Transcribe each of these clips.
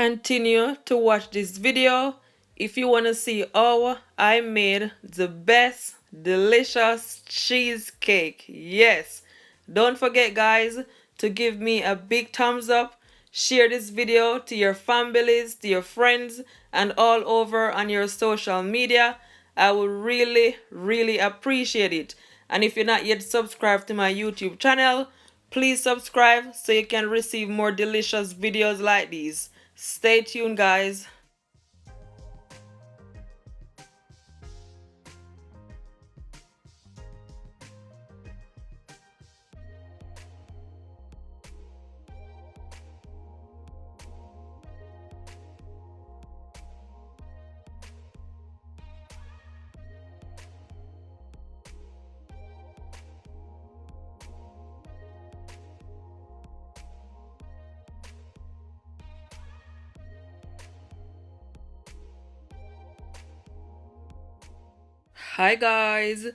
Continue to watch this video if you want to see how I made the best delicious cheesecake. Yes, don't forget guys to give me a big thumbs up, share this video to your families, to your friends, and all over on your social media. I would really appreciate it. And if you're not yet subscribed to my YouTube channel, please subscribe so you can receive more delicious videos like these. Stay tuned, guys. Hi guys,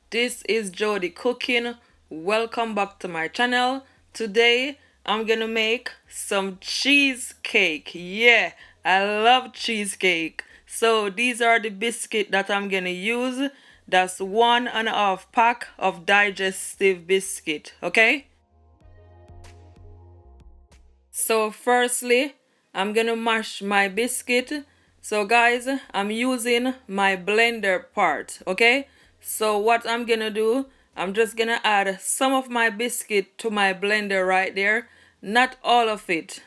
this is Jody cooking. Welcome back to my channel. Today I'm gonna make some cheesecake. Yeah, I love cheesecake. So these are the biscuit that I'm gonna use. That's 1.5 pack of digestive biscuit. Okay, so firstly I'm gonna mash my biscuit. So guys, I'm using my blender part. Okay, so what I'm gonna do, I'm just gonna add some of my biscuit to my blender right there, not all of it.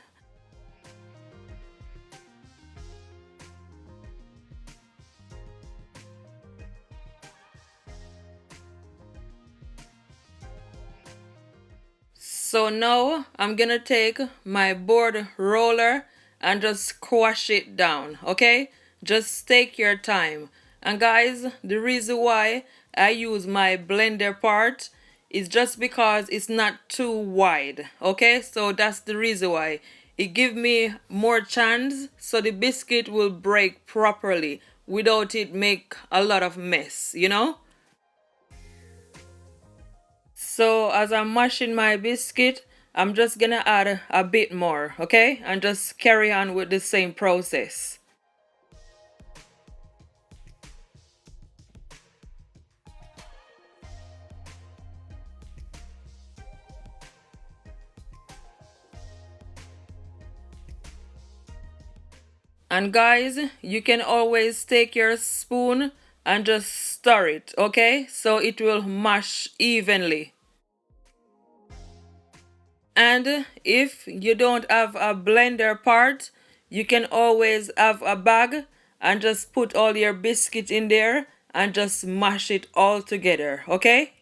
So now I'm gonna take my board roller and just squash it down. Okay, just take your time. And guys, the reason why I use my blender part is just because it's not too wide. Okay, so that's the reason why. It gives me more chance so the biscuit will break properly without it make a lot of mess. So as I'm mashing my biscuit, I'm just gonna add a bit more, okay? And just carry on with the same process. And guys, you can always take your spoon and just stir it, okay? So it will mash evenly. And if you don't have a blender part, you can always have a bag and just put all your biscuit in there and just mash it all together, okay?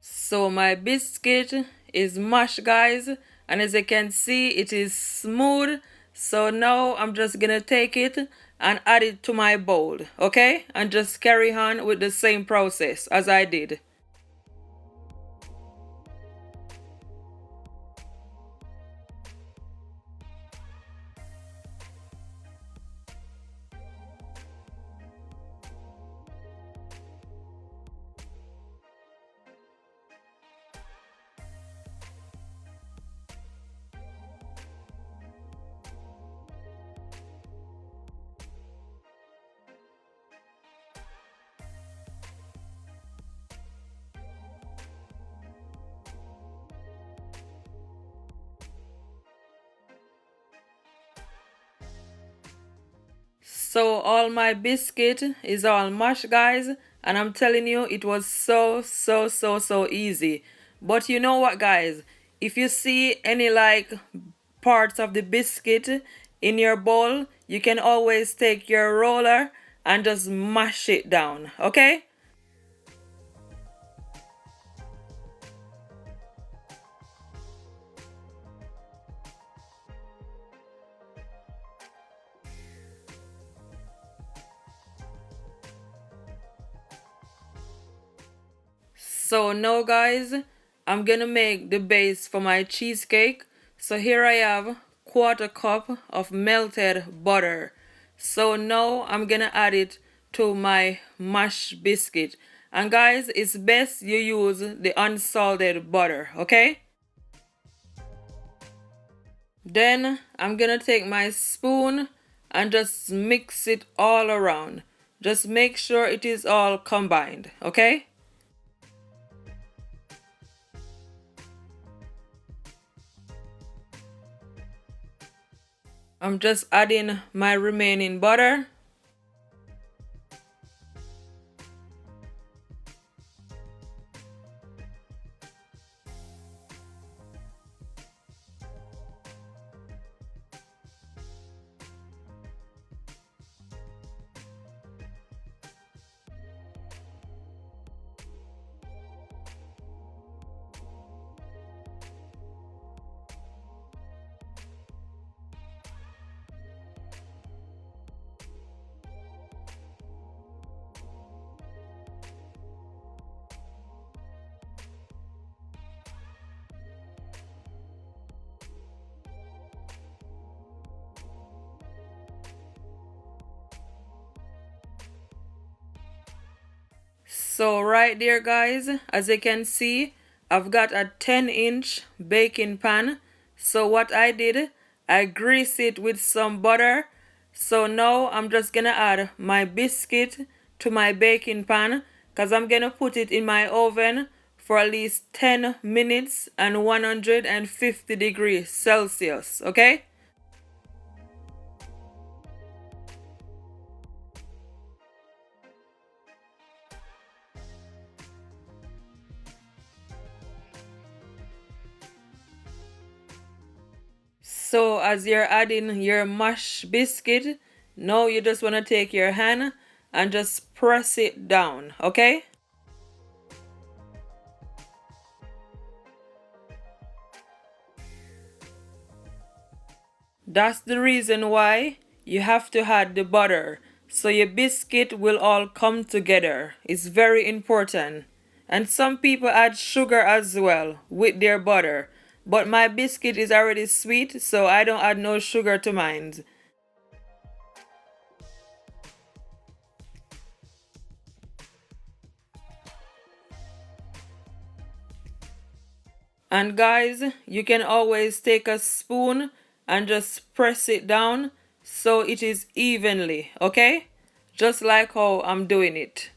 So my biscuit is mashed, guys, and as you can see it is smooth. So now I'm just gonna take it and add it to my bowl, okay, and just carry on with the same process as I did. So all my biscuit is all mashed, guys, and I'm telling you it was so easy. But you know what, guys, if you see any like parts of the biscuit in your bowl, you can always take your roller and just mash it down, okay? So now guys, I'm gonna make the base for my cheesecake. So here I have quarter cup of melted butter. So now I'm gonna add it to my mashed biscuit. And guys, it's best you use the unsalted butter, okay? Then I'm gonna take my spoon and just mix it all around. Just make sure it is all combined, okay? I'm just adding my remaining butter. So right there guys, as you can see, I've got a 10-inch baking pan. So what I did, I grease it with some butter. So now I'm just gonna add my biscuit to my baking pan because I'm gonna put it in my oven for at least 10 minutes and 150 degrees Celsius, okay? So as you're adding your mashed biscuit, now you just want to take your hand and just press it down, okay? That's the reason why you have to add the butter. So your biscuit will all come together. It's very important. And some people add sugar as well with their butter. But my biscuit is already sweet, so I don't add no sugar to mine. And guys, you can always take a spoon and just press it down so it is evenly, okay? Just like how I'm doing it.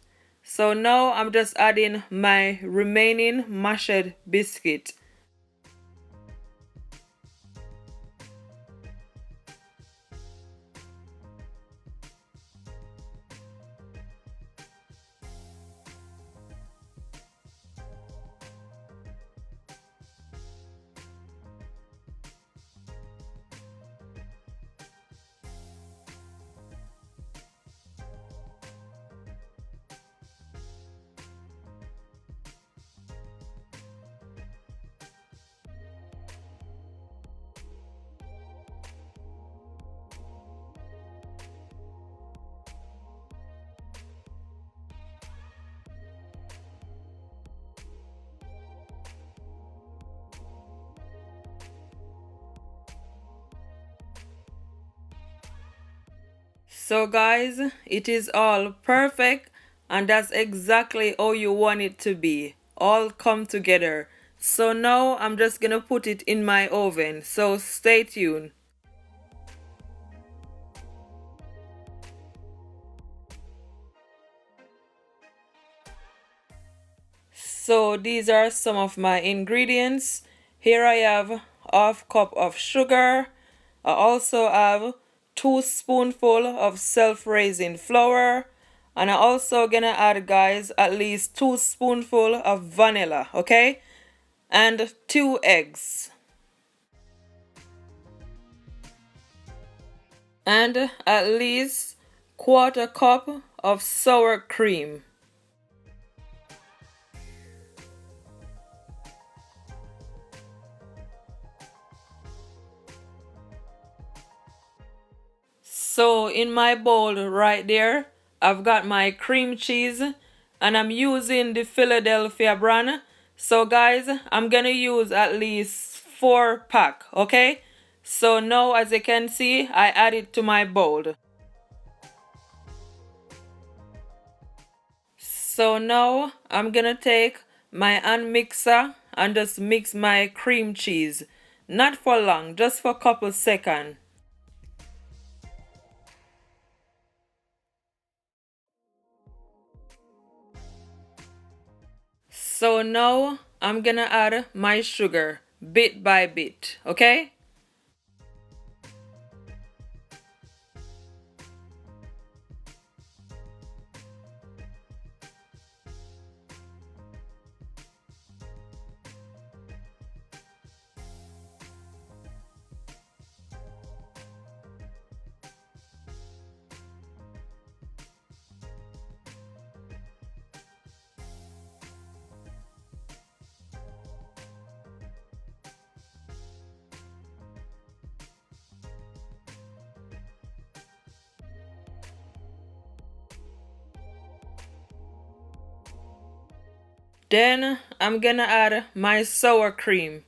So now I'm just adding my remaining mashed biscuit. So guys, it is all perfect and that's exactly how you want it to be. All come together. So now I'm just gonna put it in my oven. So stay tuned. So these are some of my ingredients. Here I have half cup of sugar. I also have 2 spoonful of self-raising flour. And I also gonna add guys at least 2 spoonful of vanilla, okay? And 2 eggs. And at least quarter cup of sour cream. So in my bowl right there, I've got my cream cheese and I'm using the Philadelphia brand. So guys, I'm gonna use at least 4 pack, okay? So now as you can see, I add it to my bowl. So now I'm gonna take my hand mixer and just mix my cream cheese. Not for long, just for a couple seconds. So now I'm gonna add my sugar bit by bit, okay? Then I'm gonna add my sour cream.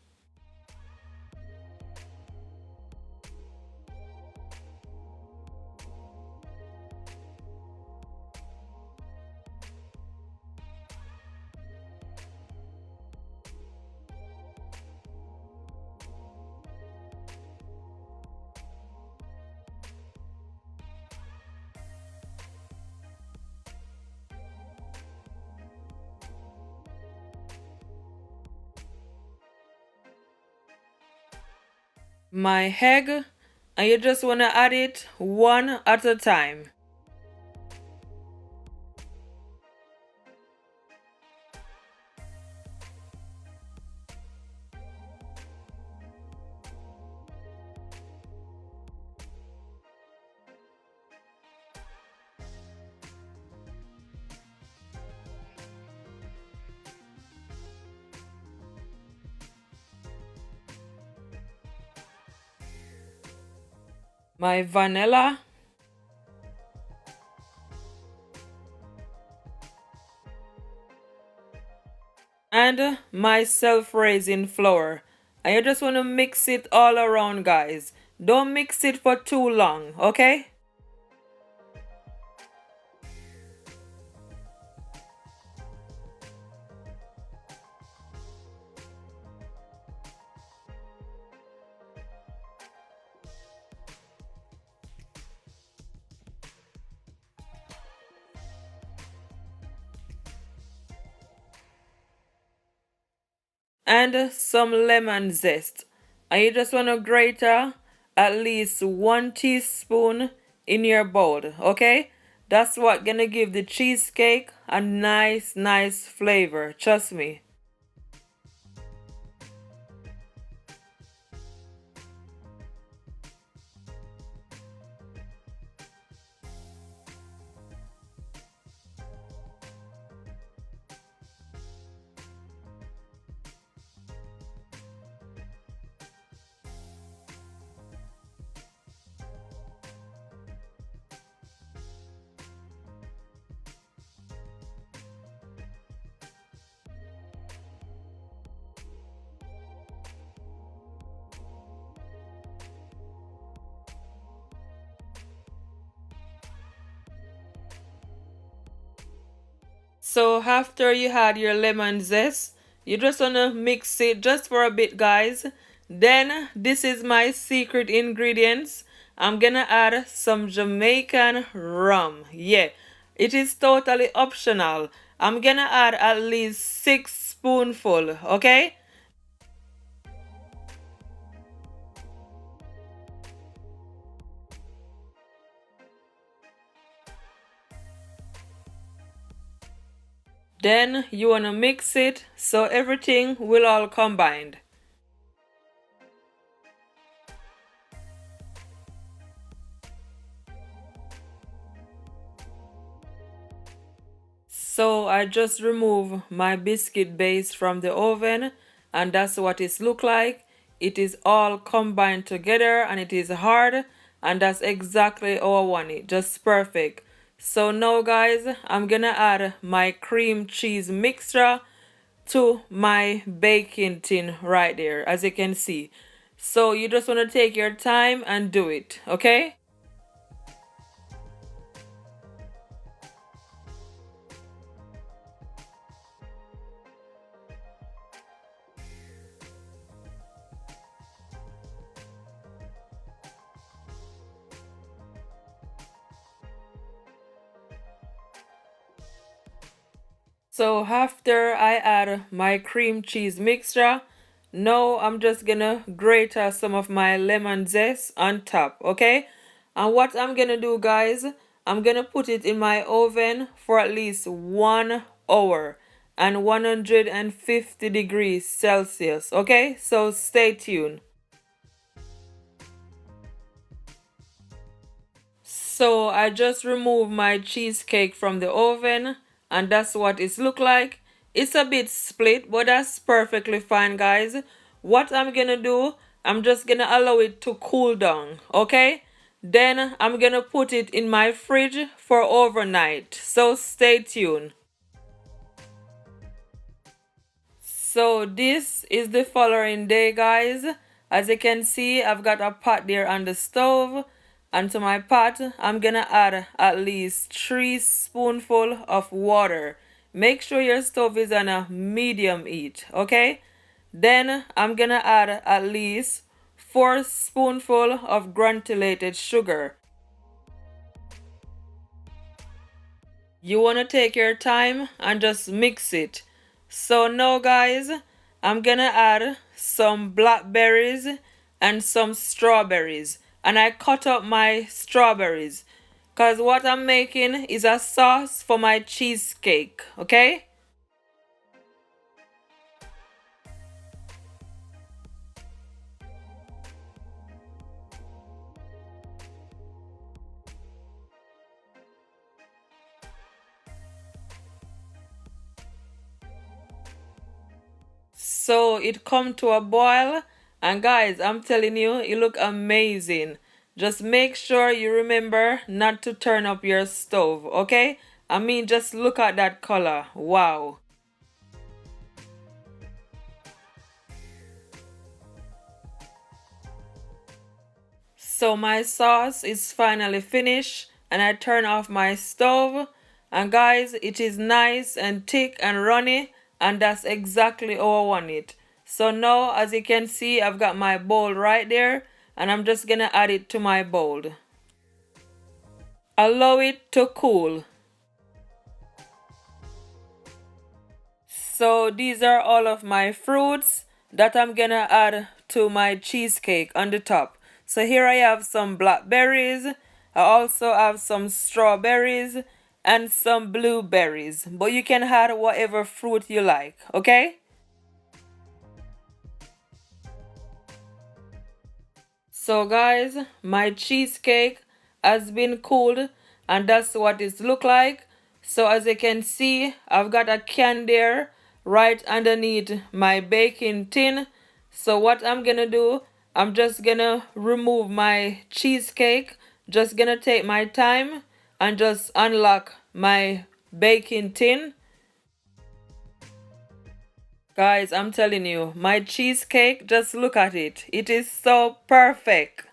My egg, and you just want to add it one at a time. My vanilla, and my self-raising flour. And you just want to mix it all around, guys. Don't mix it for too long, okay? And some lemon zest. And you just want to grate at least 1 teaspoon in your bowl, okay? That's what gonna give the cheesecake a nice flavor, trust me. So after you had your lemon zest, you just wanna mix it just for a bit, guys. Then this is my secret ingredients. I'm gonna add some Jamaican rum. Yeah, it is totally optional. I'm gonna add at least 6 spoonful, okay? Then you wanna mix it so everything will all combine. So I just remove my biscuit base from the oven, and that's what it look like. It is all combined together and it is hard, and that's exactly how I want it, just perfect. So now guys, I'm gonna add my cream cheese mixture to my baking tin right there, as you can see. So you just want to take your time and do it, okay? So after I add my cream cheese mixture, now I'm just gonna grate some of my lemon zest on top, okay? And what I'm gonna do, guys, I'm gonna put it in my oven for at least 1 hour and 150 degrees Celsius, okay? So stay tuned. So I just removed my cheesecake from the oven and that's what it look like. It's a bit split, but that's perfectly fine, guys. What I'm gonna do, I'm just gonna allow it to cool down, okay? Then I'm gonna put it in my fridge for overnight. So stay tuned. So this is the following day, guys. As you can see, I've got a pot there on the stove. And to my pot, I'm gonna add at least 3 spoonful of water. Make sure your stove is on a medium heat, okay? Then I'm gonna add at least 4 spoonful of granulated sugar. You want to take your time and just mix it. So now guys, I'm gonna add some blackberries and some strawberries. And I cut up my strawberries. Cause what I'm making is a sauce for my cheesecake. Okay? So it come to a boil and guys, I'm telling you, it look amazing. Just make sure you remember not to turn up your stove, okay? I mean, just look at that color. Wow. So my sauce is finally finished and I turn off my stove and guys, it is nice and thick and runny and that's exactly how I want it. So now as you can see, I've got my bowl right there and I'm just gonna add it to my bowl. Allow it to cool. So these are all of my fruits that I'm gonna add to my cheesecake on the top. So here I have some blackberries. I also have some strawberries and some blueberries. But you can add whatever fruit you like, okay? So guys, my cheesecake has been cooled and that's what it look like. So as you can see, I've got a can there right underneath my baking tin. So what I'm gonna do, I'm just gonna remove my cheesecake, just gonna take my time and just unlock my baking tin. Guys, I'm telling you, my cheesecake, just look at it. It is so perfect.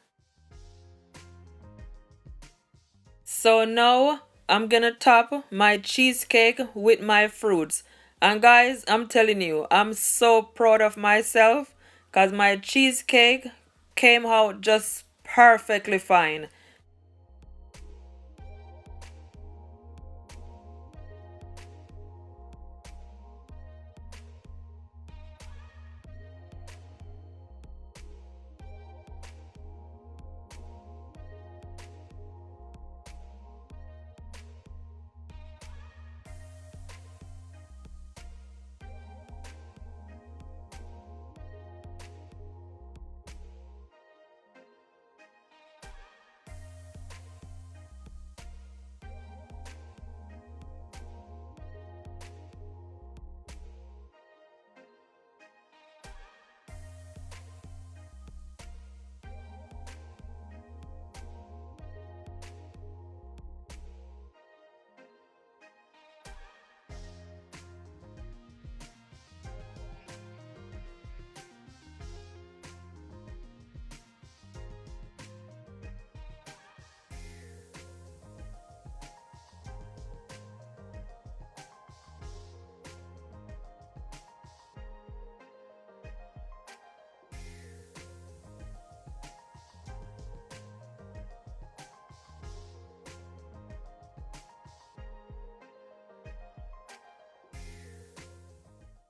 So now I'm gonna top my cheesecake with my fruits. And guys, I'm telling you, I'm so proud of myself because my cheesecake came out just perfectly fine.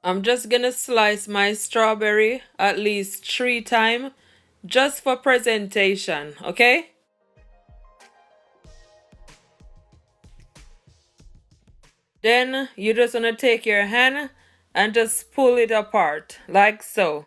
I'm just gonna slice my strawberry at least 3 times just for presentation, okay? Then you just wanna take your hand and just pull it apart like so.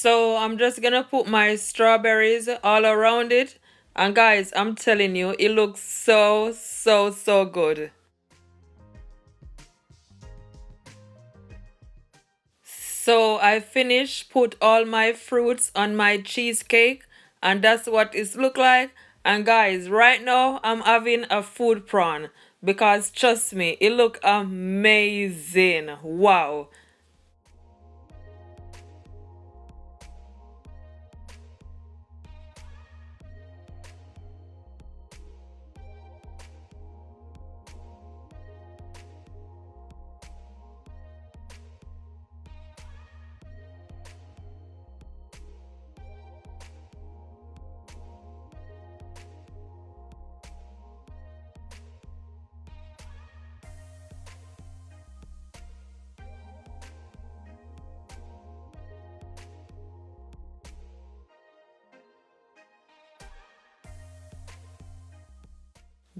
So I'm just gonna put my strawberries all around it. And guys, I'm telling you, it looks so, so, so good. So I finished, put all my fruits on my cheesecake, and that's what it look like. And guys, right now I'm having a food prawn because trust me, it look amazing. Wow.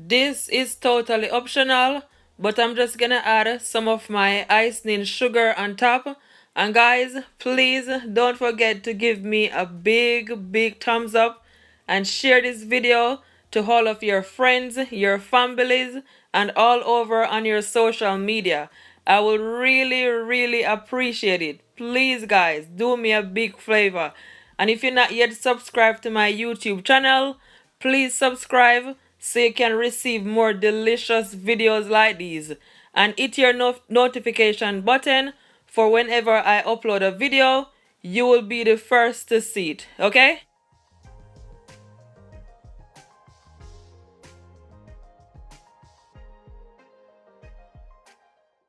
This is totally optional, but I'm just gonna add some of my icing sugar on top. And guys, please don't forget to give me a big, big thumbs up and share this video to all of your friends, your families, and all over on your social media. I will really, really appreciate it. Please, guys, do me a big favor. And if you're not yet subscribed to my YouTube channel, please subscribe so you can receive more delicious videos like these. And hit your notification button for whenever I upload a video, you will be the first to see it. Okay?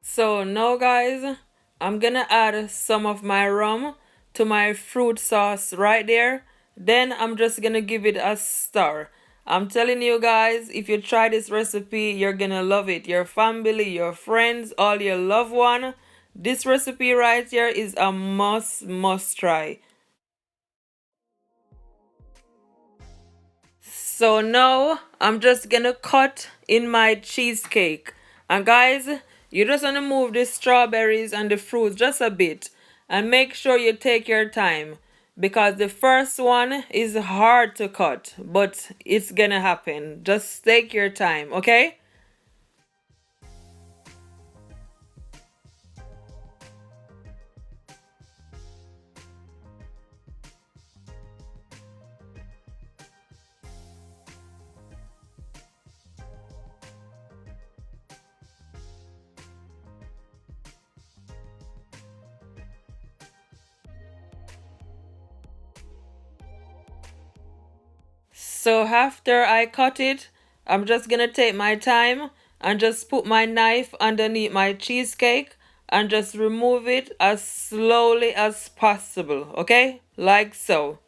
So now guys, I'm gonna add some of my rum to my fruit sauce right there. Then I'm just gonna give it a stir. I'm telling you guys, if you try this recipe, you're gonna love it. Your family, your friends, all your loved one. This recipe right here is a must try. So now I'm just gonna cut in my cheesecake. And guys, you just wanna move the strawberries and the fruits just a bit. And make sure you take your time. Because the first one is hard to cut. But it's gonna happen. Just take your time, okay? So after I cut it, I'm just gonna take my time and just put my knife underneath my cheesecake and just remove it as slowly as possible, okay? Like so.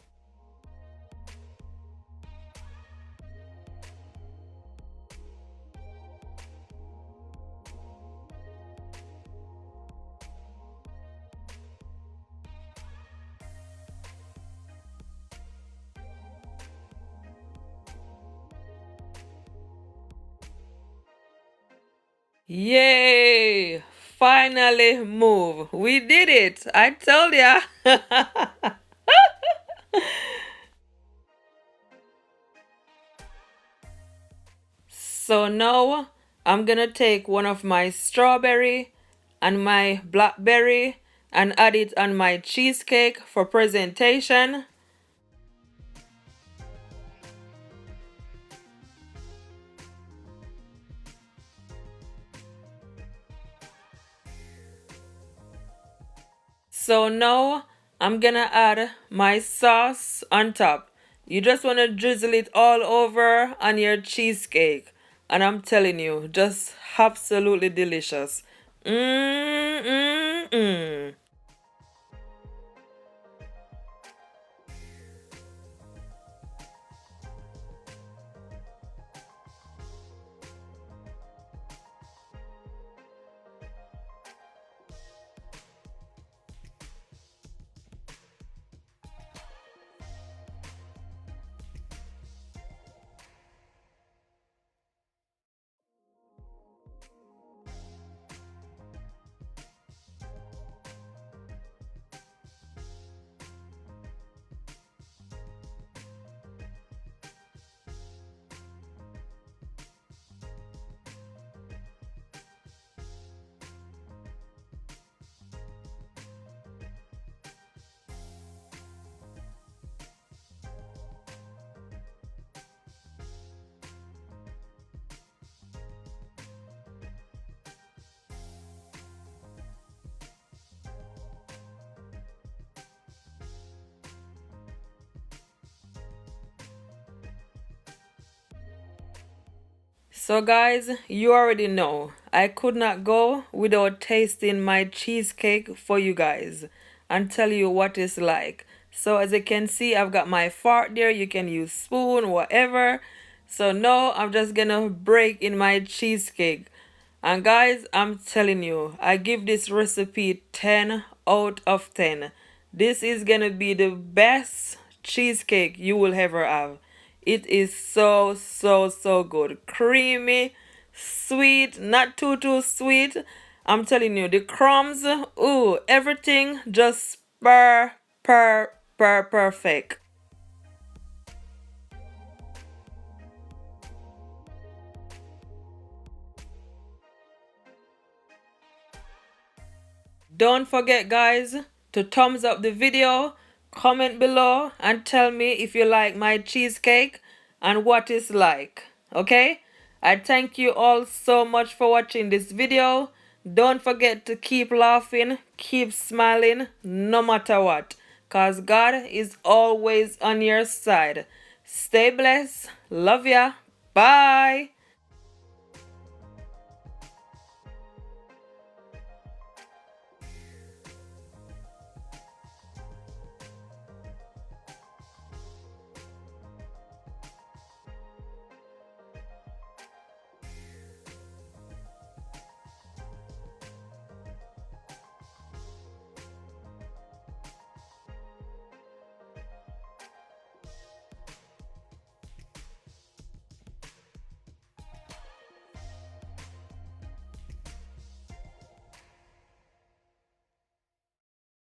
Yay! Finally move. We did it. I told ya. So now I'm gonna take one of my strawberry and my blackberry and add it on my cheesecake for presentation. So now I'm gonna add my sauce on top. You just want to drizzle it all over on your cheesecake. And I'm telling you, just absolutely delicious. Mmm, mmm, mmm. So, guys, you already know I could not go without tasting my cheesecake for you guys and tell you what it's like. So, as you can see, I've got my fork there. You can use spoon, whatever. So, now I'm just gonna break in my cheesecake. And, guys, I'm telling you, I give this recipe 10 out of 10. This is gonna be the best cheesecake you will ever have. It is so, so, so good. Creamy, sweet, not too sweet. I'm telling you, the crumbs, ooh, everything just perfect. Don't forget, guys, to thumbs up the video, comment below, and tell me if you like my cheesecake and what it's like. Okay? I thank you all so much for watching this video. Don't forget to keep laughing, keep smiling, no matter what. Because God is always on your side. Stay blessed. Love ya. Bye.